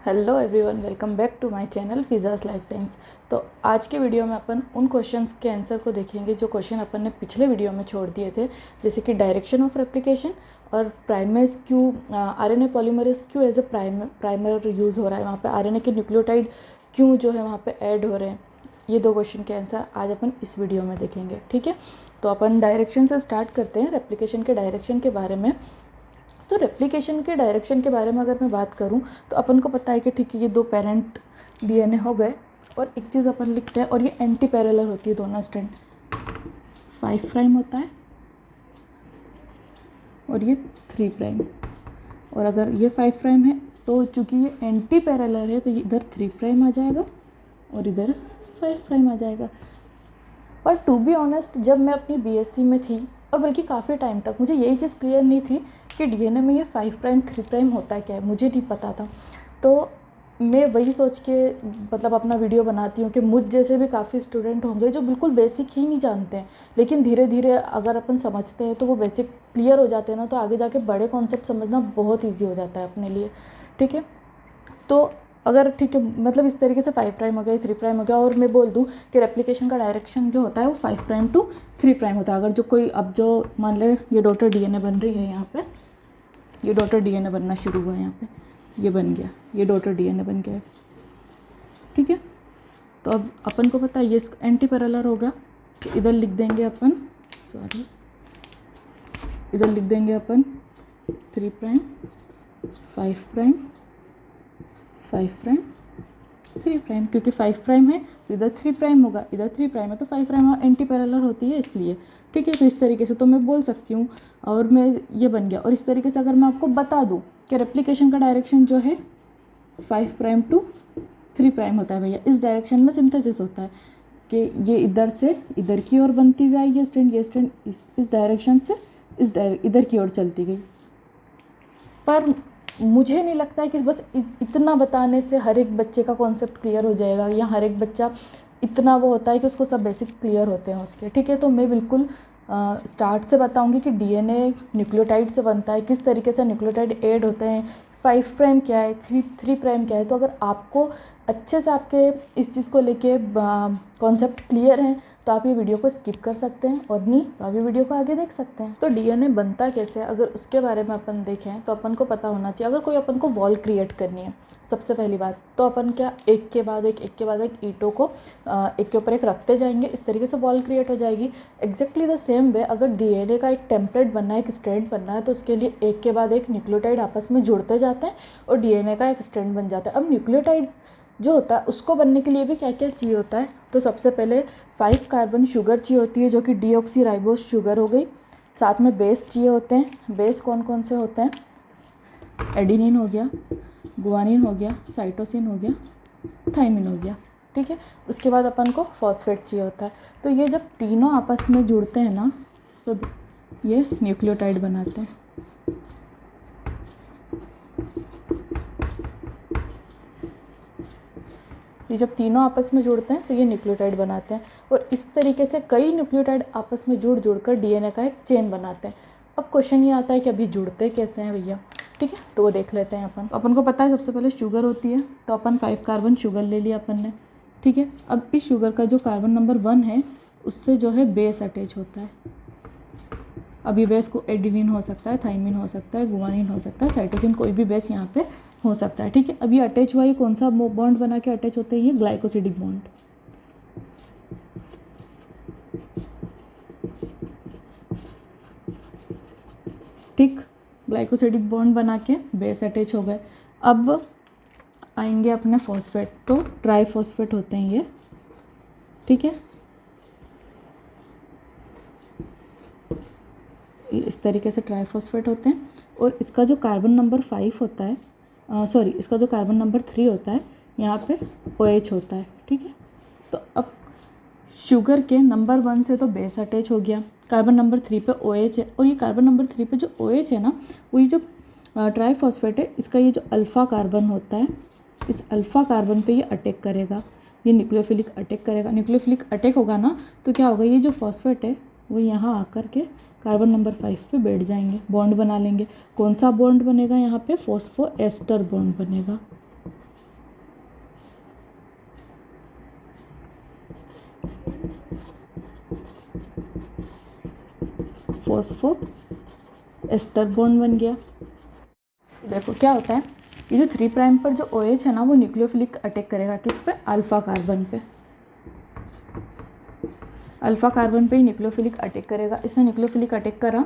Hello everyone, welcome back to my channel Fiza's life science. तो आज के वीडियो में अपन उन क्वेश्चंस के आंसर को देखेंगे जो क्वेश्चन अपन ने पिछले वीडियो में छोड़ दिए थे, जैसे कि डायरेक्शन ऑफ रेप्लिकेशन और प्राइमेज क्यों आरएनए पॉलीमरेज क्यों एज ए प्राइमर यूज़ हो रहा है, वहाँ पे आरएनए के न्यूक्लियोटाइड क्यों जो है वहाँ पे ऐड हो रहे हैं। ये दो क्वेश्चन के आंसर आज अपन इस वीडियो में देखेंगे। ठीक है, तो अपन डायरेक्शन से स्टार्ट करते हैं, रेप्लिकेशन के डायरेक्शन के बारे में। तो रेप्लिकेशन के डायरेक्शन के बारे में अगर मैं बात करूं तो अपन को पता है कि ठीक है, ये दो पेरेंट डीएनए हो गए और एक चीज़ अपन लिखते हैं, और ये एंटी पैरेलल होती है दोनों स्ट्रैंड। 5 प्राइम होता है और ये 3 प्राइम। और अगर ये 5 प्राइम है तो चूंकि ये एंटी पैरेलल है तो ये इधर 3 प्राइम आ जाएगा और इधर 5 प्राइम आ जाएगा। पर टू बी ऑनेस्ट, जब मैं अपनी बीएससी में थी और बल्कि काफ़ी टाइम तक मुझे यही चीज़ क्लियर नहीं थी कि डीएनए में ये 5 प्राइम 3 प्राइम होता है क्या है, मुझे नहीं पता था। तो मैं वही सोच के मतलब अपना वीडियो बनाती हूँ कि मुझ जैसे भी काफ़ी स्टूडेंट होंगे जो बिल्कुल बेसिक ही नहीं जानते हैं, लेकिन धीरे धीरे अगर अपन समझते हैं तो वो बेसिक क्लियर हो जाते हैं ना, तो आगे जाके बड़े कॉन्सेप्ट समझना बहुत ईजी हो जाता है अपने लिए। ठीक है, तो अगर ठीक है मतलब इस तरीके से 5 प्राइम हो गया, 3 प्राइम हो गया, और मैं बोल दूं कि रेप्लिकेशन का डायरेक्शन जो होता है वो 5 प्राइम टू 3 प्राइम होता है। अगर जो कोई अब जो मान ले ये डॉटर डीएनए बन रही है, यहाँ पे ये डॉटर डीएनए बनना शुरू हुआ है, यहाँ पे ये बन गया, ये डॉटर डीएनए बन गया है। ठीक है, तो अब अपन को पता है ये एंटी पैरेलल होगा, तो इधर लिख देंगे अपन, सॉरी इधर लिख देंगे अपन 3 प्राइम 5 प्राइम 5 प्राइम 3 प्राइम, क्योंकि 5 प्राइम है तो इधर 3 प्राइम होगा, इधर 3 प्राइम है तो 5 प्राइम एंटी पैरेलल होती है इसलिए। ठीक है, तो इस तरीके से तो मैं बोल सकती हूँ और मैं ये बन गया। और इस तरीके से अगर मैं आपको बता दूँ कि रेप्लिकेशन का डायरेक्शन जो है 5 प्राइम टू 3 प्राइम होता है भैया, इस डायरेक्शन में सिंथेसिस होता है कि ये इधर से इधर की ओर बनती हुई आई, ये स्ट्रैंड इस डायरेक्शन से इधर की ओर चलती गई। पर मुझे नहीं लगता है कि बस इतना बताने से हर एक बच्चे का कॉन्सेप्ट क्लियर हो जाएगा, या हर एक बच्चा इतना वो होता है कि उसको सब बेसिक क्लियर होते हैं उसके। ठीक है, तो मैं बिल्कुल स्टार्ट से बताऊंगी कि डीएनए न्यूक्लियोटाइड से बनता है, किस तरीके से न्यूक्लियोटाइड ऐड होते हैं, 5 प्राइम क्या है, 3 प्राइम क्या है। तो अगर आपको अच्छे से आपके इस चीज़ को लेके कॉन्सेप्ट क्लियर है तो आप ये वीडियो को स्किप कर सकते हैं, और नहीं तो आप ये वीडियो को आगे देख सकते हैं। तो डीएनए बनता कैसे है अगर उसके बारे में अपन देखें तो अपन को पता होना चाहिए। अगर कोई अपन को वॉल क्रिएट करनी है सबसे पहली बात, तो अपन क्या एक के बाद एक ईंटों को एक के ऊपर एक रखते जाएंगे, इस तरीके से वॉल क्रिएट हो जाएगी। एग्जैक्टली द सेम वे अगर डीएनए का एक टेम्पलेट बनना है, एक स्ट्रैंड बनना है, तो उसके लिए एक के बाद एक न्यूक्लियोटाइड आपस में जुड़ते जाते हैं और डीएनए का एक स्ट्रैंड बन जाता है। अब न्यूक्लियोटाइड जो होता है उसको बनने के लिए भी क्या क्या चाहिए होता है, तो सबसे पहले 5 कार्बन शुगर चाहिए होती है जो कि डीऑक्सीराइबोस शुगर हो गई। साथ में बेस चाहिए होते हैं। बेस कौन कौन से होते हैं, एडिनिन हो गया, गुआनिन हो गया, साइटोसिन हो गया, थाइमिन हो गया। ठीक है, उसके बाद अपन को फॉस्फेट चाहिए होता है। तो ये जब तीनों आपस में जुड़ते हैं ना तो ये न्यूक्लियोटाइड बनाते हैं। ये जब तीनों आपस में जुड़ते हैं तो ये न्यूक्लियोटाइड बनाते हैं, और इस तरीके से कई न्यूक्लियोटाइड आपस में जुड़ कर डीएनए का एक चेन बनाते हैं। अब क्वेश्चन ये आता है कि अभी जुड़ते कैसे हैं भैया। ठीक है, तो वो देख लेते हैं अपन। अपन को पता है सबसे पहले शुगर होती है, तो अपन 5 कार्बन शुगर ले लिया अपन ने। ठीक है, अब इस शुगर का जो कार्बन नंबर 1 है उससे जो है बेस अटैच होता है। अब ये बेस को एडिनिन हो सकता है, थाइमिन हो सकता है, गुआनिन हो सकता है, साइटोसिन, कोई भी बेस यहाँ पे हो सकता है। ठीक है, अब ये अटैच हुआ, ये कौन सा बॉन्ड बना के अटैच होते हैं, ये ग्लाइकोसिडिक बॉन्ड। ठीक, ग्लाइकोसिडिक बॉन्ड बना के बेस अटैच हो गए। अब आएंगे अपने फॉस्फेट, तो ट्राइफॉस्फेट होते हैं ये। ठीक है, इस तरीके से ट्राइफॉस्फेट होते हैं, और इसका जो कार्बन नंबर 5 होता है, इसका जो कार्बन नंबर 3 होता है यहाँ पे OH होता है। ठीक है, तो अब शुगर के नंबर 1 से तो बेस अटैच हो गया, कार्बन नंबर 3 पे OH है, और ये कार्बन नंबर 3 पे जो OH है ना, वही जो ट्राइफॉस्फेट है, इसका ये जो अल्फ़ा कार्बन होता है, इस अल्फ़ा कार्बन पे ये अटैक करेगा, ये न्यूक्लियोफिलिक अटैक करेगा। न्यूक्लियोफिलिक अटैक होगा ना तो क्या होगा, ये जो फॉस्फेट है वो यहाँ आकर के कार्बन नंबर 5 पे बैठ जाएंगे, बॉन्ड बना लेंगे। कौन सा बॉन्ड बनेगा यहाँ पे, फॉस्फो एस्टर बॉन्ड बनेगा। फॉस्फो एस्टर बॉन्ड बन गया। देखो क्या होता है, ये जो 3 प्राइम पर जो OH है ना वो न्यूक्लियोफिलिक अटैक करेगा, किस पे, अल्फा कार्बन पे, अल्फा कार्बन पे ही न्यूक्लियोफिलिक अटैक करेगा। इसने न्यूक्लियोफिलिक अटैक करा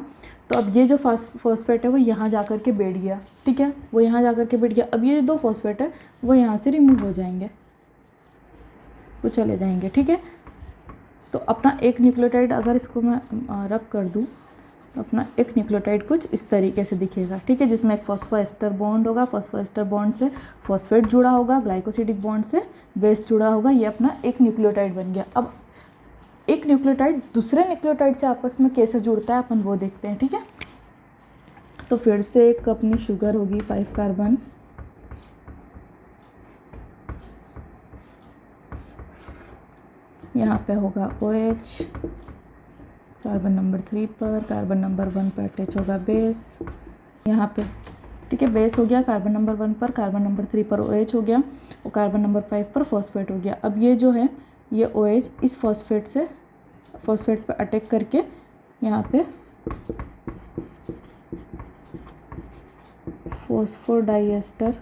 तो अब ये जो फॉस्फेट है वो यहाँ जा कर के बैठ गया, ठीक है, वो यहाँ जा कर के बैठ गया। अब ये 2 फॉस्फेट है वो यहाँ से रिमूव हो जाएंगे, वो चले जाएंगे, ठीक है। तो अपना एक न्यूक्लियोटाइड अगर इसको मैं रब कर दूँ तो अपना एक न्यूक्लियोटाइड कुछ इस तरीके से दिखेगा, ठीक है, जिसमें एक फॉस्फोएस्टर बॉन्ड होगा, फॉस्फोएस्टर बॉन्ड से फॉस्फेट जुड़ा होगा, ग्लाइकोसिडिक बॉन्ड से बेस जुड़ा होगा, ये अपना एक न्यूक्लियोटाइड बन गया। अब एक न्यूक्लियोटाइड दूसरे न्यूक्लियोटाइड से आपस में कैसे जुड़ता है अपन वो देखते हैं, ठीक है। तो फिर से एक अपनी शुगर होगी 5 कार्बन, यहाँ पे होगा OH, कार्बन नंबर 3 पर, कार्बन नंबर 1 पर अटैच होगा बेस यहाँ पे, ठीक है, बेस हो गया कार्बन नंबर 1 पर, कार्बन नंबर 3 पर OH हो गया और कार्बन नंबर 5 पर फॉस्फेट हो गया। अब ये जो है ये OH इस फॉस्फेट पे अटैक करके यहाँ पे फॉस्फोडाइएस्टर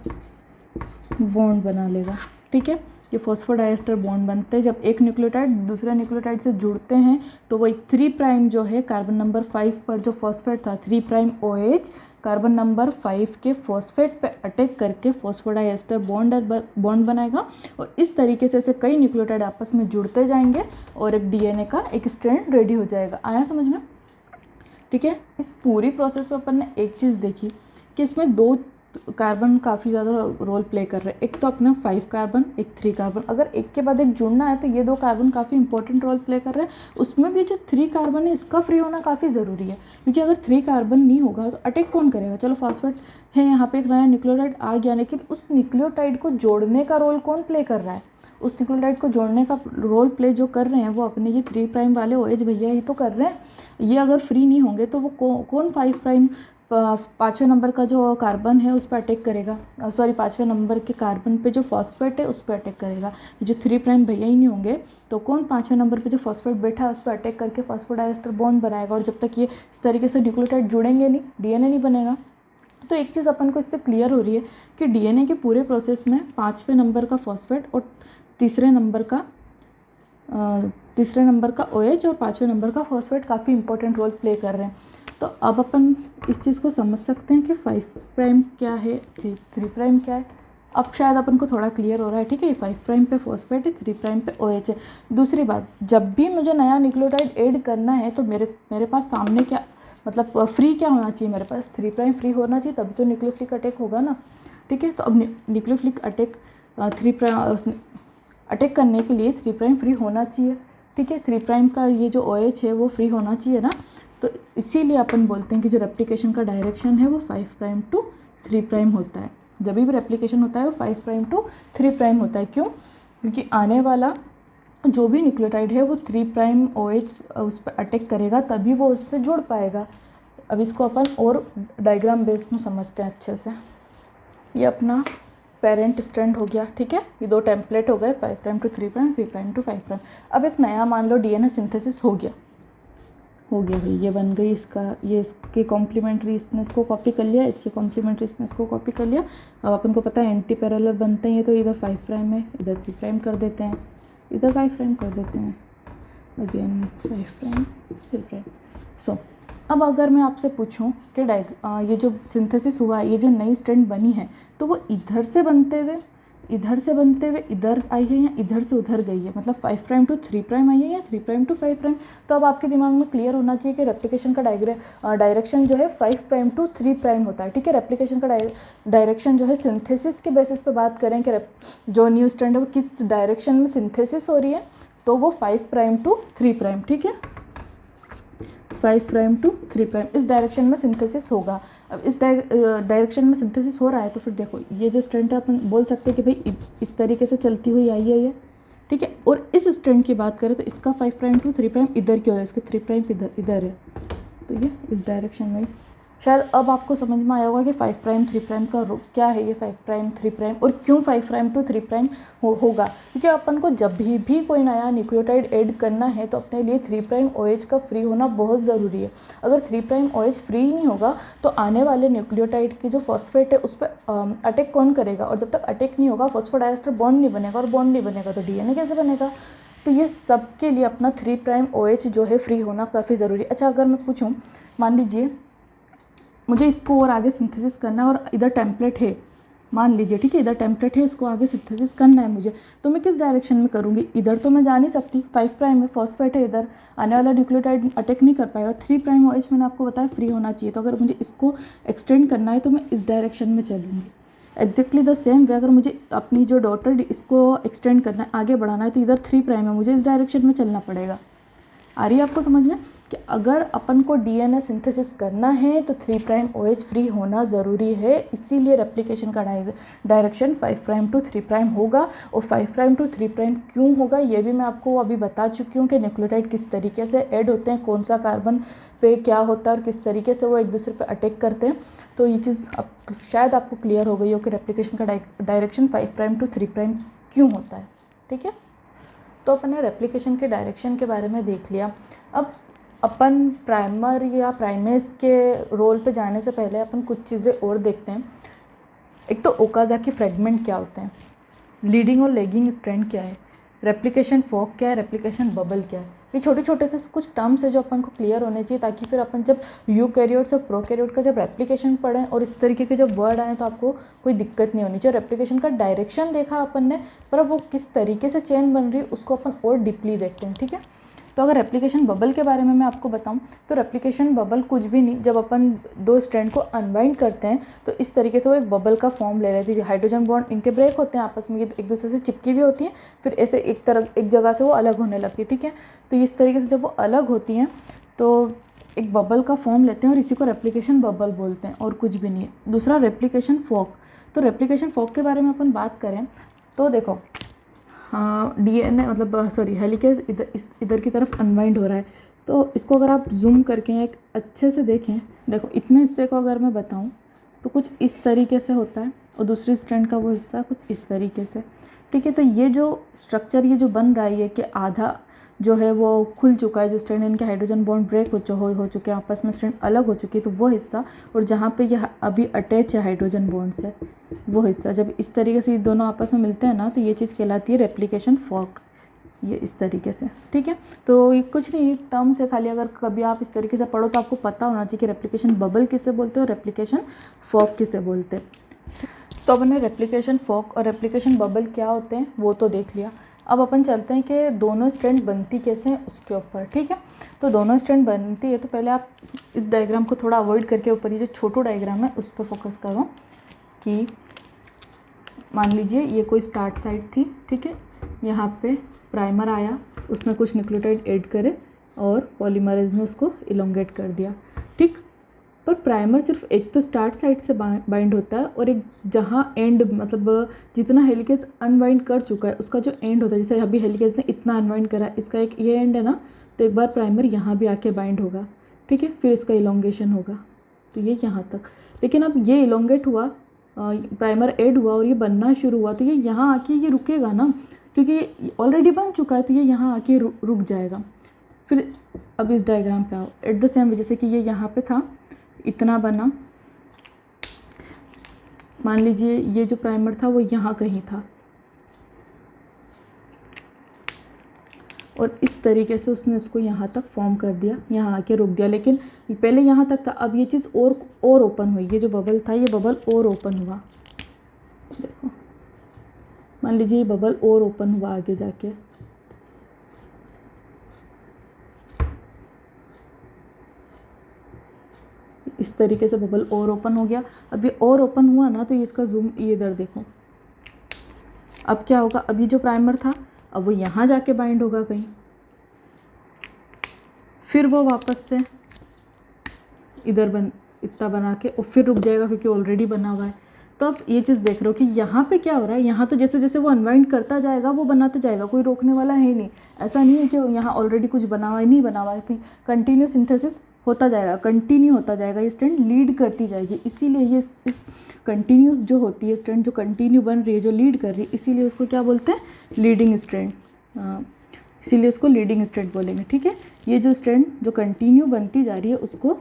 बॉन्ड बना लेगा, ठीक है। ये फॉस्फोडाइएस्टर बॉन्ड बनते हैं जब एक न्यूक्लियोटाइड दूसरे न्यूक्लियोटाइड से जुड़ते हैं, तो वही 3 प्राइम जो है कार्बन नंबर 5 पर जो फॉस्फेट था 3 प्राइम OH कार्बन नंबर 5 के फॉस्फेट पे अटैक करके फॉस्फोडाइएस्टर बॉन्ड बनाएगा और इस तरीके से ऐसे कई न्यूक्लियोटाइड आपस में जुड़ते जाएंगे और एक DNA का एक स्ट्रैंड रेडी हो जाएगा। आया समझ में, ठीक है। इस पूरी प्रोसेस में अपन ने एक चीज़ देखी कि इसमें 2 कार्बन काफ़ी ज़्यादा रोल प्ले कर रहे हैं, एक तो अपना 5 कार्बन, एक 3 कार्बन। अगर एक के बाद एक जुड़ना है तो ये 2 कार्बन काफ़ी इंपॉर्टेंट रोल प्ले कर रहे हैं। उसमें भी जो 3 कार्बन है इसका फ्री होना काफ़ी ज़रूरी है, क्योंकि अगर 3 कार्बन नहीं होगा तो अटैक कौन करेगा। चलो फॉस्फेट है, यहाँ पे एक नया न्यूक्लियोटाइड आ गया, लेकिन उस न्यूक्लियोटाइड को जोड़ने का रोल कौन प्ले कर रहा है, उस न्यूक्लियोटाइड को जोड़ने का रोल प्ले जो कर रहे हैं वो अपने ये 3 प्राइम वाले OH भैया ही तो कर रहे हैं। ये अगर फ्री नहीं होंगे तो वो कौन 5 प्राइम 5वें नंबर का जो कार्बन है उस पर अटैक करेगा, सॉरी 5वें नंबर के कार्बन पे जो फॉस्फेट है उस पर अटैक करेगा। जो 3 प्राइम भैया ही नहीं होंगे तो कौन 5वें नंबर पे जो फॉस्फेट बैठा है उस पर अटैक करके फॉस्फोडाइएस्टर बॉन्ड बनाएगा। और जब तक ये इस तरीके से न्यूक्लियोटाइड जुड़ेंगे नहीं, DNA नहीं बनेगा। तो एक चीज़ अपन को इससे क्लियर हो रही है कि DNA के पूरे प्रोसेस में 5वें नंबर का फॉस्फेट और तीसरे नंबर का OH और 5वें नंबर का फॉस्फेट काफ़ी इंपॉर्टेंट रोल प्ले कर रहे हैं। तो अब अपन इस चीज़ को समझ सकते हैं कि 5 प्राइम क्या है, 3 प्राइम क्या है। अब शायद अपन को थोड़ा क्लियर हो रहा है, ठीक है। 5 प्राइम पे फॉस्फेट है, 3 प्राइम पे OH है। दूसरी बात, जब भी मुझे नया न्यूक्लियोटाइड ऐड करना है तो मेरे पास सामने क्या, मतलब फ्री क्या होना चाहिए, मेरे पास 3 प्राइम फ्री होना चाहिए, तभी तो न्यूक्लियोफिलिक अटैक होगा ना, ठीक है। तो अब न्यूक्लियोफिलिक अटैक 3 प्राइम अटैक करने के लिए 3 प्राइम फ्री होना चाहिए, ठीक है। 3 प्राइम का ये जो OH है वो फ्री होना चाहिए ना, तो इसीलिए अपन बोलते हैं कि जो रेप्लिकेशन का डायरेक्शन है वो 5 प्राइम टू 3 प्राइम होता है। जब भी रेप्लिकेशन होता है वो 5 प्राइम टू 3 प्राइम होता है। क्यों? क्योंकि आने वाला जो भी न्यूक्लियोटाइड है वो 3 प्राइम OH उस पर अटैक करेगा, तभी वो उससे जुड़ पाएगा। अब इसको अपन और डायग्राम बेस्ड में समझते हैं अच्छे से। ये अपना पेरेंट स्ट्रैंड हो गया, ठीक है। ये 2 टेम्पलेट हो गए, 5 prime to 3 prime, 3 prime to 5 prime. अब एक नया मान लो DNA सिंथेसिस हो गया भाई, ये बन गई ये इसके कॉम्प्लीमेंट्री इसने इसको कॉपी कर लिया, इसके कॉम्प्लीमेंट्री इसने इसको कॉपी कर लिया। अब अपन को पता है एंटी पैरेलल बनते हैं, ये तो इधर 5 प्राइम है, इधर 3 प्राइम कर देते हैं, इधर 5 प्राइम कर देते हैं, अगेन 5 प्राइम 3 प्राइम। सो अब अगर मैं आपसे पूछूं कि ये जो सिंथेसिस हुआ है, ये जो नई स्ट्रैंड बनी है, तो वो इधर से बनते हुए इधर आई है या इधर से उधर गई है, मतलब 5 प्राइम टू 3 प्राइम आई है या 3 प्राइम टू 5 प्राइम। तो अब आपके दिमाग में क्लियर होना चाहिए कि रेप्लिकेशन का डायरेक्शन जो है 5 प्राइम टू 3 प्राइम होता है, ठीक है। रेप्लिकेशन का डायरेक्शन जो है सिंथेसिस के बेसिस पे बात करें कि जो न्यू स्ट्रैंड है वो किस डायरेक्शन में सिंथेसिस हो रही है, तो वो 5 प्राइम टू 3 प्राइम, ठीक है। 5 प्राइम टू 3 प्राइम इस डायरेक्शन में सिंथेसिस होगा। अब इस डायरेक्शन में सिंथेसिस हो रहा है तो फिर देखो ये जो स्ट्रैंड है अपन बोल सकते हैं कि भाई इस तरीके से चलती हुई आई है ये, ठीक है। और इस स्ट्रैंड की बात करें तो इसका 5 प्राइम टू 3 प्राइम इधर क्यों है, इसके 3 प्राइम इधर है, तो ये इस डायरेक्शन में शायद अब आपको समझ में आया होगा कि 5 प्राइम 3 प्राइम का क्या है ये 5 प्राइम 3 प्राइम, और क्यों 5 प्राइम टू 3 प्राइम होगा। क्योंकि अपन को जब भी कोई नया न्यूक्लियोटाइड ऐड करना है तो अपने लिए 3 प्राइम OH का फ्री होना बहुत ज़रूरी है। अगर 3 प्राइम OH फ्री नहीं होगा तो आने वाले न्यूक्लियोटाइड की जो फॉस्फेट है उस पर अटैक कौन करेगा, और जब तक अटैक नहीं होगा फॉस्फोडाइएस्टर बॉन्ड नहीं बनेगा, और बॉन्ड नहीं बनेगा तो DNA कैसे बनेगा। तो ये सब के लिए अपना 3 प्राइम OH जो है फ्री होना काफ़ी ज़रूरी है। अच्छा, अगर मैं पूछूँ, मान लीजिए मुझे इसको और आगे सिंथेसिस करना है और इधर टेम्पलेट है, मान लीजिए, ठीक है, इधर टेम्पलेट है, इसको आगे सिंथेसिस करना है मुझे, तो मैं किस डायरेक्शन में करूँगी। इधर तो मैं जा नहीं सकती, 5 प्राइम में फॉस्फेट है, इधर आने वाला न्यूक्लियोटाइड अटैक नहीं कर पाएगा। 3 प्राइम OH मैंने आपको बताया फ्री होना चाहिए, तो अगर मुझे इसको एक्सटेंड करना है तो मैं इस डायरेक्शन में चलूँगी। एग्जैक्टली द सेम वे अगर मुझे अपनी जो डॉटर इसको एक्सटेंड करना है, आगे बढ़ाना है, तो इधर 3 प्राइम है, मुझे इस डायरेक्शन में चलना पड़ेगा। आ रही है आपको समझ में कि अगर अपन को DNA सिंथेसिस करना है तो 3 प्राइम OH फ्री होना ज़रूरी है। इसीलिए रेप्लिकेशन का डायरेक्शन 5 प्राइम टू 3 प्राइम होगा। और 5 प्राइम टू 3 प्राइम क्यों होगा ये भी मैं आपको अभी बता चुकी हूँ कि न्यूक्लियोटाइड किस तरीके से ऐड होते हैं, कौन सा कार्बन पे क्या होता है और किस तरीके से वो एक दूसरे पे अटैक करते हैं। तो ये चीज़ अब शायद आपको क्लियर हो गई हो कि रेप्लिकेशन का डायरेक्शन 5 प्राइम टू 3 प्राइम क्यों होता है। ठीक है, तो अपन ने रेप्लिकेशन के डायरेक्शन के बारे में देख लिया। अब अपन प्राइमर या प्राइमेस के रोल पे जाने से पहले अपन कुछ चीज़ें और देखते हैं। एक तो ओकाज़ाकी फ्रेगमेंट क्या होते हैं, लीडिंग और लैगिंग स्ट्रैंड क्या है, रेप्लिकेशन फॉर्क क्या है, रेप्लिकेशन बबल क्या है। ये छोटे छोटे से कुछ टर्म्स है जो अपन को क्लियर होने चाहिए, ताकि फिर अपन जब यूकैरियोट्स और प्रोकैरियोट का जब रेप्लिकेशन पढ़ें और इस तरीके के जब वर्ड आए तो आपको कोई दिक्कत नहीं होनी चाहिए। रेप्लिकेशन का डायरेक्शन देखा अपन ने, पर अब वो किस तरीके से चेन बन रही है उसको अपन और डीपली देखते हैं। ठीक है, तो अगर रेप्लिकेशन बबल के बारे में मैं आपको बताऊं तो रेप्लिकेशन बबल कुछ भी नहीं, जब अपन 2 स्ट्रैंड को अनवाइंड करते हैं तो इस तरीके से वो एक बबल का फॉर्म ले लेती है। हाइड्रोजन बॉन्ड इनके ब्रेक होते हैं आपस में, ये एक दूसरे से चिपकी भी होती हैं, फिर ऐसे एक जगह से वो अलग होने लगती है। ठीक है, तो इस तरीके से जब वो अलग होती हैं तो एक बबल का फॉर्म लेते हैं और इसी को रेप्लिकेशन बबल बोलते हैं, और कुछ भी नहीं है। दूसरा रेप्लिकेशन फॉर्क। तो रेप्लिकेशन फॉर्क के बारे में अपन बात करें तो देखो, DNA मतलब सॉरी हेलिकेज इधर की तरफ अनवाइंड हो रहा है। तो इसको अगर आप जूम करके एक अच्छे से देखें, देखो इतने हिस्से को अगर मैं बताऊं तो कुछ इस तरीके से होता है और दूसरी स्ट्रैंड का वो हिस्सा कुछ इस तरीके से। ठीक है, तो ये जो स्ट्रक्चर ये जो बन रहा है कि आधा जो है वो खुल चुका है, जो स्ट्रैंड इनके हाइड्रोजन बॉन्ड ब्रेक हो चुके हैं, आपस में स्ट्रैंड अलग हो चुकी है, तो वो हिस्सा, और जहाँ पे ये अभी अटैच है हाइड्रोजन बॉन्ड से वो हिस्सा, जब इस तरीके से ये दोनों आपस में मिलते हैं ना तो ये चीज़ कहलाती है रेप्लिकेशन फॉर्क। ये इस तरीके से, ठीक है, तो ये कुछ नहीं टर्म से, खाली अगर कभी आप इस तरीके से पढ़ो तो आपको पता होना चाहिए कि रेप्लिकेशन बबल किसे बोलते हैं और रेप्लिकेशन फॉर्क किसे बोलते हैं। तो अपन ने रेप्लिकेशन फॉर्क और रेप्लिकेशन बबल क्या होते हैं वो तो देख लिया। अब अपन चलते हैं कि दोनों स्ट्रैंड बनती कैसे हैं उसके ऊपर। ठीक है, तो दोनों स्ट्रैंड बनती है तो पहले आप इस डायग्राम को थोड़ा अवॉइड करके ऊपर ये जो छोटू डायग्राम है उस पर फोकस करो कि मान लीजिए ये कोई स्टार्ट साइट थी। ठीक है, यहाँ पे प्राइमर आया, उसने कुछ न्यूक्लियोटाइड ऐड करे और पॉलीमरेज ने उसको इलोंगेट कर दिया। ठीक, पर प्राइमर सिर्फ एक तो स्टार्ट साइट से बाइंड होता है और एक जहाँ एंड मतलब जितना हेलिकेज अनवाइंड कर चुका है उसका जो एंड होता है, जैसे अभी हेलिकेज ने इतना अनवाइंड करा, इसका एक ये एंड है ना, तो एक बार प्राइमर यहाँ भी आके बाइंड होगा। ठीक है, फिर इसका इलोंगेशन होगा तो ये यहाँ तक। लेकिन अब ये इलोंगेट हुआ, प्राइमर ऐड हुआ और ये बनना शुरू हुआ, तो ये यहाँ आके ये रुकेगा ना, क्योंकि ये ऑलरेडी बन चुका है, तो ये यहाँ आके रुक जाएगा। फिर अब इस डायग्राम पे आओ, एट द सेम वे जैसे कि ये यहाँ पे था, इतना बना, मान लीजिए ये जो प्राइमर था वो यहाँ कहीं था और इस तरीके से उसने इसको यहाँ तक फॉर्म कर दिया, यहाँ आके रुक गया। लेकिन पहले यहाँ तक था, अब ये चीज़ और ओपन हुई, ये जो बबल था ये बबल और ओपन हुआ। देखो मान लीजिए ये बबल और ओपन हुआ आगे जाके, इस तरीके से बबल और ओपन हो गया। अब ये और ओपन हुआ ना तो ये इसका जूम ये इधर देखो, अब क्या होगा, अब ये जो प्राइमर था अब वो यहाँ जाके बाइंड होगा कहीं, फिर वो वापस से इधर इतना बना के और फिर रुक जाएगा क्योंकि ऑलरेडी बना हुआ है। तो अब ये चीज़ देख रहे हो कि यहाँ पे क्या हो रहा है, यहाँ तो जैसे जैसे वो अनवाइंड करता जाएगा वो बनाते जाएगा, कोई रोकने वाला है नहीं। ऐसा नहीं है कि यहाँ ऑलरेडी कुछ बना हुआ है, नहीं बना हुआ है, कंटिन्यू सिंथेसिस होता जाएगा, कंटिन्यू होता जाएगा, ये स्ट्रैंड लीड करती जाएगी। इसीलिए ये इस कंटिन्यूस जो होती है स्ट्रैंड, जो कंटिन्यू बन रही है, जो लीड कर रही है, इसीलिए उसको क्या बोलते हैं, लीडिंग स्ट्रैंड। इसीलिए उसको लीडिंग स्ट्रैंड बोलेंगे। ठीक है, ये जो स्ट्रैंड जो कंटिन्यू बनती जा रही है उसको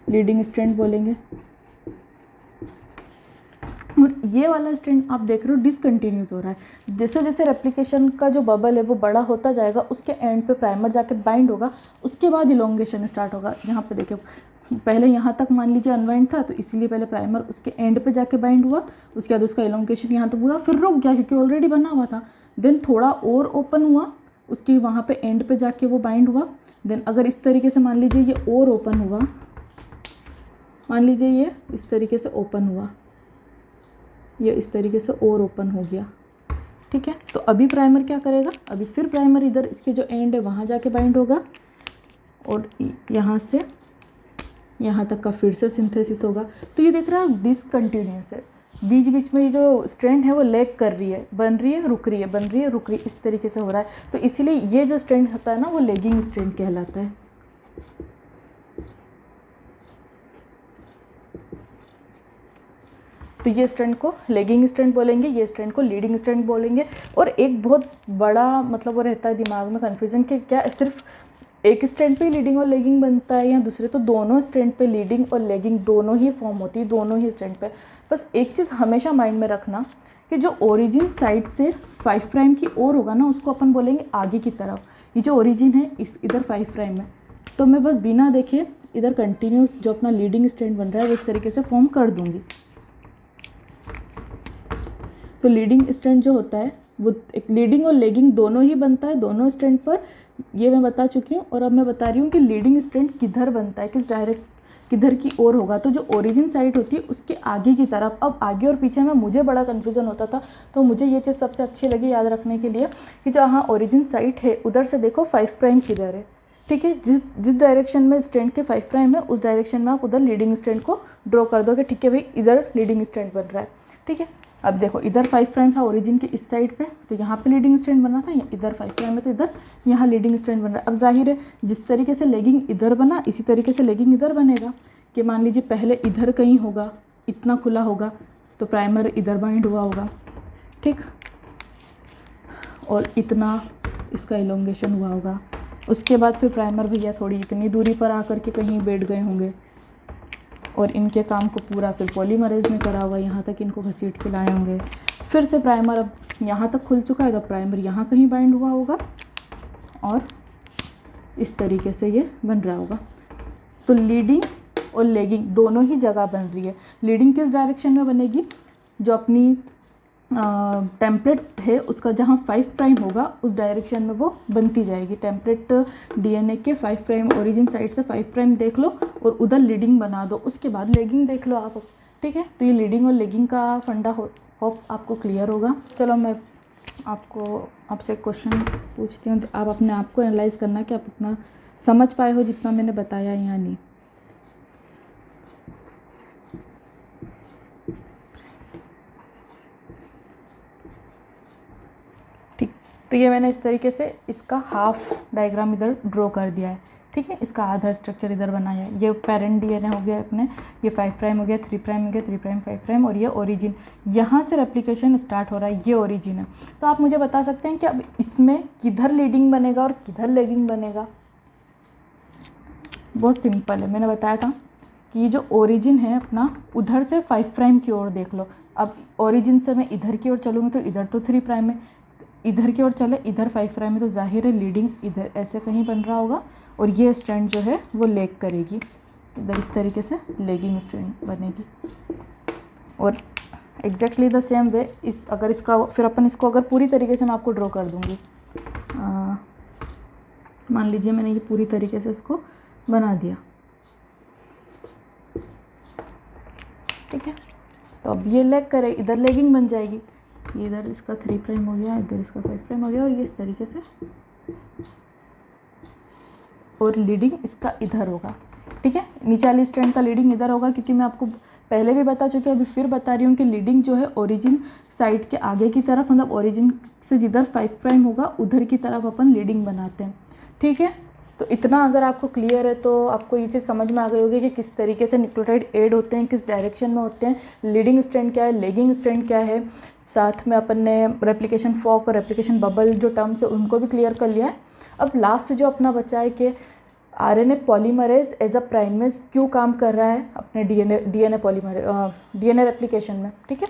लीडिंग स्ट्रैंड बोलेंगे। और ये वाला स्ट्रैंड आप देख रहे हो डिसकंटिन्यूस हो रहा है। जैसे जैसे रेप्लिकेशन का जो बबल है वो बड़ा होता जाएगा, उसके एंड पे प्राइमर जाके बाइंड होगा, उसके बाद इलोंगेशन स्टार्ट होगा। यहाँ पे देखिए, पहले यहाँ तक मान लीजिए अनवाइंड था, तो इसीलिए पहले प्राइमर उसके एंड पे जाके बाइंड हुआ, उसके बाद उसका इलोंगेशन यहाँ तक हुआ, फिर रुक गया क्योंकि ऑलरेडी बना हुआ था। देन थोड़ा और ओपन हुआ, उसके वहाँ पे एंड पे जाके वो बाइंड हुआ। देन अगर इस तरीके से मान लीजिए ये और ओपन हुआ, मान लीजिए ये इस तरीके से ओपन हुआ, ये इस तरीके से और ओपन हो गया। ठीक है, तो अभी प्राइमर क्या करेगा, अभी फिर प्राइमर इधर इसके जो एंड है वहाँ जाके बाइंड होगा और यहाँ से यहाँ तक का फिर से सिंथेसिस होगा। तो ये देख रहा है डिसकंटिन्यूस है, बीच बीच में ये जो स्ट्रैंड है वो लैग कर रही है, बन रही है रुक रही है, बन रही है रुक रही है, इस तरीके से हो रहा है। तो इसीलिए ये जो स्ट्रैंड होता है ना वो लैगिंग स्ट्रैंड कहलाता है। तो ये स्ट्रैंड को लैगिंग स्ट्रैंड बोलेंगे, ये स्ट्रैंड को लीडिंग स्ट्रैंड बोलेंगे। और एक बहुत बड़ा मतलब वो रहता है दिमाग में कन्फ्यूजन कि क्या सिर्फ एक स्ट्रैंड पे लीडिंग और लैगिंग बनता है या दूसरे, तो दोनों स्ट्रैंड पे लीडिंग और लैगिंग दोनों ही फॉर्म होती है, दोनों ही स्ट्रैंड पे। बस एक चीज़ हमेशा माइंड में रखना कि जो ओरिजिन साइड से 5 प्राइम की ओर होगा ना उसको अपन बोलेंगे आगे की तरफ। ये जो ओरिजिन है इस इधर 5 प्राइम है, तो मैं बस बिना देखे इधर कंटिन्यूस जो अपना लीडिंग स्ट्रैंड बन रहा है वो इस तरीके से फॉर्म कर दूँगी। तो लीडिंग स्ट्रैंड जो होता है वो एक लीडिंग और लैगिंग दोनों ही बनता है दोनों स्ट्रैंड पर, ये मैं बता चुकी हूँ। और अब मैं बता रही हूँ कि लीडिंग स्ट्रैंड किधर बनता है, किस डायरेक्ट किधर की ओर होगा। तो जो ओरिजिन साइड होती है उसके आगे की तरफ। अब आगे और पीछे में मुझे बड़ा कन्फ्यूजन होता था, तो मुझे ये चीज़ सबसे अच्छी लगी याद रखने के लिए कि जहाँ ओरिजिन साइड है उधर से देखो 5 प्राइम किधर है। ठीक है, जिस डायरेक्शन में स्ट्रैंड के 5 प्राइम है उस डायरेक्शन में आप उधर लीडिंग स्ट्रैंड को ड्रॉ कर दोगे। ठीक है भाई, इधर लीडिंग स्ट्रैंड बन रहा है। ठीक है, अब देखो इधर 5 प्राइम था ओरिजिन के इस साइड पे, तो यहाँ पे लीडिंग स्ट्रैंड बना था, इधर 5 प्राइम है तो इधर यहाँ लीडिंग स्ट्रैंड बन रहा है। अब जाहिर है जिस तरीके से लैगिंग इधर बना इसी तरीके से लैगिंग इधर बनेगा कि मान लीजिए पहले इधर कहीं होगा, इतना खुला होगा तो प्राइमर इधर बाइंड हुआ होगा। ठीक, और इतना इसका इलोंगेशन हुआ होगा। उसके बाद फिर प्राइमर भैया थोड़ी इतनी दूरी पर आकर के कहीं बैठ गए होंगे और इनके काम को पूरा फिर पॉलीमरेज में करा हुआ, यहाँ तक इनको घसीट के लाए होंगे। फिर से प्राइमर अब यहाँ तक खुल चुका है तो प्राइमर यहाँ कहीं बाइंड हुआ होगा और इस तरीके से ये बन रहा होगा। तो लीडिंग और लैगिंग दोनों ही जगह बन रही है। लीडिंग किस डायरेक्शन में बनेगी, जो अपनी टेम्पलेट है उसका जहाँ 5 प्राइम होगा उस डायरेक्शन में वो बनती जाएगी। टेम्पलेट डीएनए के 5 प्राइम ओरिजिन साइड से 5 प्राइम देख लो और उधर लीडिंग बना दो, उसके बाद लैगिंग देख लो आप। ठीक है, तो ये लीडिंग और लैगिंग का फंडा होप आपको क्लियर होगा। चलो मैं आपसे क्वेश्चन पूछती हूँ, तो आप अपने आप को एनालाइज करना कि आप उतना समझ पाए हो जितना मैंने बताया या नहीं। तो ये मैंने इस तरीके से इसका हाफ डायग्राम इधर ड्रॉ कर दिया है। ठीक है, इसका आधा स्ट्रक्चर इधर बनाया है। ये पेरेंट डीएनए हो गया अपने, ये 5 प्राइम हो गया, 3 प्राइम हो गया, 3 प्राइम 5 प्राइम, और ये ओरिजिन यहाँ से रेप्लिकेशन स्टार्ट हो रहा है, ये ओरिजिन है। तो आप मुझे बता सकते हैं कि अब इसमें किधर लीडिंग बनेगा और किधर लैगिंग बनेगा। बहुत सिंपल है, मैंने बताया था कि ये जो ओरिजिन है अपना उधर से 5 प्राइम की ओर देख लो। अब ओरिजिन से मैं इधर की ओर चलूँगी तो इधर तो 3 प्राइम है, इधर की ओर चले इधर 5 प्राइम है, तो जाहिर है लीडिंग इधर ऐसे कहीं बन रहा होगा और ये स्ट्रैंड जो है वो लैग करेगी, इधर इस तरीके से लैगिंग स्ट्रैंड बनेगी। और एग्जैक्टली द सेम वे इस अगर इसका फिर अपन इसको अगर पूरी तरीके से मैं आपको ड्रॉ कर दूँगी, मान लीजिए मैंने ये पूरी तरीके से इसको बना दिया। ठीक है, तो अब ये लैग करे, इधर लैगिंग बन जाएगी, इधर इसका 3 प्राइम हो गया, इधर इसका 5 प्राइम हो गया, और ये इस तरीके से, और लीडिंग इसका इधर होगा। ठीक है, नीचे वाली स्ट्रैंड का लीडिंग इधर होगा, क्योंकि मैं आपको पहले भी बता चुकी हूँ, अभी फिर बता रही हूँ कि लीडिंग जो है ओरिजिन साइड के आगे की तरफ, मतलब ओरिजिन से जिधर 5 प्राइम होगा उधर की तरफ अपन लीडिंग बनाते हैं। ठीक है, तो इतना अगर आपको क्लियर है तो आपको ये चीज़ समझ में आ गई होगी कि किस तरीके से न्यूक्लियोटाइड ऐड होते हैं, किस डायरेक्शन में होते हैं, लीडिंग स्ट्रैंड क्या है, लैगिंग स्ट्रैंड क्या है। साथ में अपन ने रेप्लिकेशन फॉर्क और रेप्लिकेशन बबल जो टर्म्स है उनको भी क्लियर कर लिया है। अब लास्ट जो अपना बचा है कि RNA polymerase as a primase क्यों काम कर रहा है अपने डीएनए रेप्लिकेशन में, ठीक है।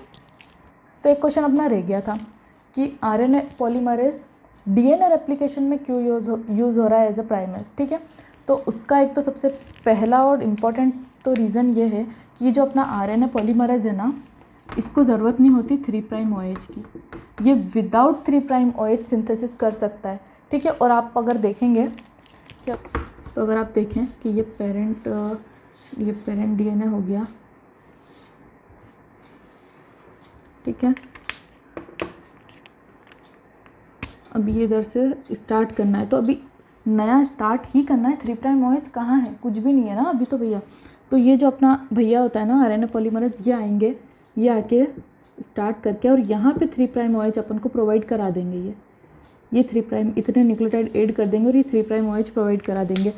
तो एक क्वेश्चन अपना रह गया था कि आरएनए पॉलीमरेज डीएनए रेप्लिकेशन में क्यों यूज़ हो रहा है एज अ प्राइमेज, ठीक है। तो उसका एक तो सबसे पहला और इम्पॉर्टेंट तो रीज़न ये है कि जो अपना आरएनए पॉलीमरेज है ना, इसको ज़रूरत नहीं होती 3' OH की। ये विदाउट 3' OH सिंथेसिस कर सकता है, ठीक है। और आप अगर देखेंगे क्या, तो अगर आप देखें कि ये पेरेंट डीएनए हो गया, ठीक है। अभी ये इधर से स्टार्ट करना है, तो अभी नया स्टार्ट ही करना है। 3' OH कहाँ है, कुछ भी नहीं है ना अभी तो भैया। तो ये जो अपना भैया होता है ना आरएनए पॉलीमरेज, ये आएंगे, ये आके स्टार्ट करके और यहाँ पे 3' OH अपन को प्रोवाइड करा देंगे। ये 3' इतने न्यूक्लियोटाइड ऐड कर देंगे और ये 3' OH प्रोवाइड करा देंगे।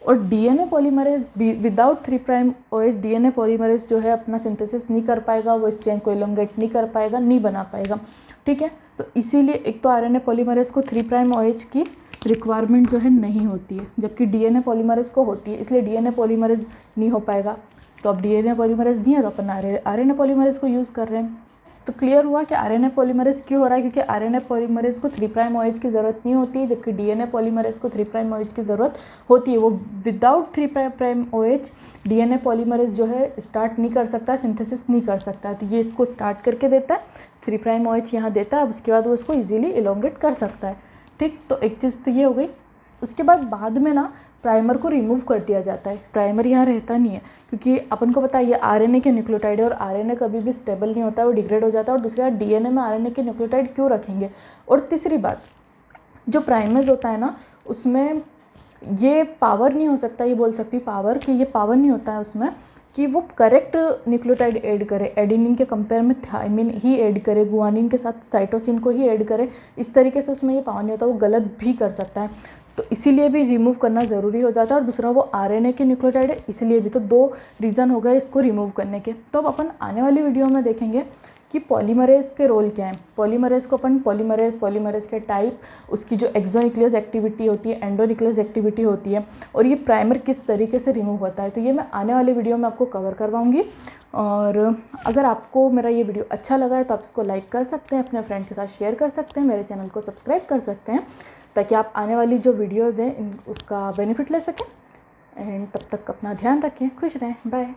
और DNA polymerase without 3' OH DNA polymerase जो है अपना सिंथेसिस नहीं कर पाएगा, वो इस चेन को इलोंगेट नहीं कर पाएगा, नहीं बना पाएगा, ठीक है। तो इसीलिए एक तो आरएनए पॉलीमरेज को 3' OH की रिक्वायरमेंट जो है नहीं होती है, जबकि डीएनए पॉलीमरेज को होती है, इसलिए डीएनए पॉलीमरेज नहीं हो पाएगा। तो अब डीएनए पॉलीमरेज नहीं है तो अपन आरएनए पॉलीमरेज को यूज़ कर रहे हैं। तो क्लियर हुआ कि आरएनए पॉलीमरेज क्यों हो रहा है, क्योंकि आरएनए पॉलीमरेज को 3' OH की ज़रूरत नहीं होती है, जबकि डीएनए पॉलीमरेज को 3' OH की ज़रूरत होती है। वो विदाउट 3' OH डीएनए पॉलीमरेज जो है स्टार्ट नहीं कर सकता, सिंथेसिस नहीं कर सकता। तो ये इसको स्टार्ट करके देता है, 3' OH यहाँ देता है, अब उसके बाद वो इसको ईजिली इलोंगेट कर सकता है, ठीक। तो एक चीज़ तो ये हो गई। उसके बाद में ना प्राइमर को रिमूव कर दिया जाता है। प्राइमर यहाँ रहता नहीं है, क्योंकि अपन को पता है ये आरएनए के न्यूक्लियोटाइड है और आरएनए कभी भी स्टेबल नहीं होता है, वो डिग्रेड हो जाता है। और दूसरी बात, डीएनए में आरएनए के न्यूक्लियोटाइड क्यों रखेंगे। और तीसरी बात, जो प्राइमेज होता है ना, उसमें ये पावर नहीं हो सकता, ये बोल सकती पावर कि ये पावर नहीं होता है उसमें कि वो करेक्ट न्यूक्लियोटाइड ऐड करे, एडेनिन के कंपेयर में थाइमिन ही ऐड करे, गुआनिन के साथ साइटोसिन को ही ऐड करे, इस तरीके से उसमें ये पावर नहीं होता, वो गलत भी कर सकता है। तो इसीलिए भी रिमूव करना ज़रूरी हो जाता है। और दूसरा, वो आरएनए के न्यूक्लियोटाइड है, इसलिए भी। तो दो रीज़न हो गए इसको रिमूव करने के। तो अब अपन आने वाली वीडियो में देखेंगे कि पॉलीमरेज के रोल क्या है। पॉलीमरेज को अपन पॉलीमरेज के टाइप, उसकी जो एक्सोन्यूक्लियस एक्टिविटी होती है, एंडोन्यूक्लियस एक्टिविटी होती है, और ये प्राइमर किस तरीके से रिमूव होता है, तो ये मैं आने वाले वीडियो में आपको कवर करवाऊंगी। और अगर आपको मेरा ये वीडियो अच्छा लगा है तो आप इसको लाइक कर सकते हैं, अपने फ्रेंड के साथ शेयर कर सकते हैं, मेरे चैनल को सब्सक्राइब कर सकते हैं, ताकि आप आने वाली जो वीडियोज़ हैं उसका बेनिफिट ले सकें। एंड तब तक अपना ध्यान रखें, खुश रहें, बाय।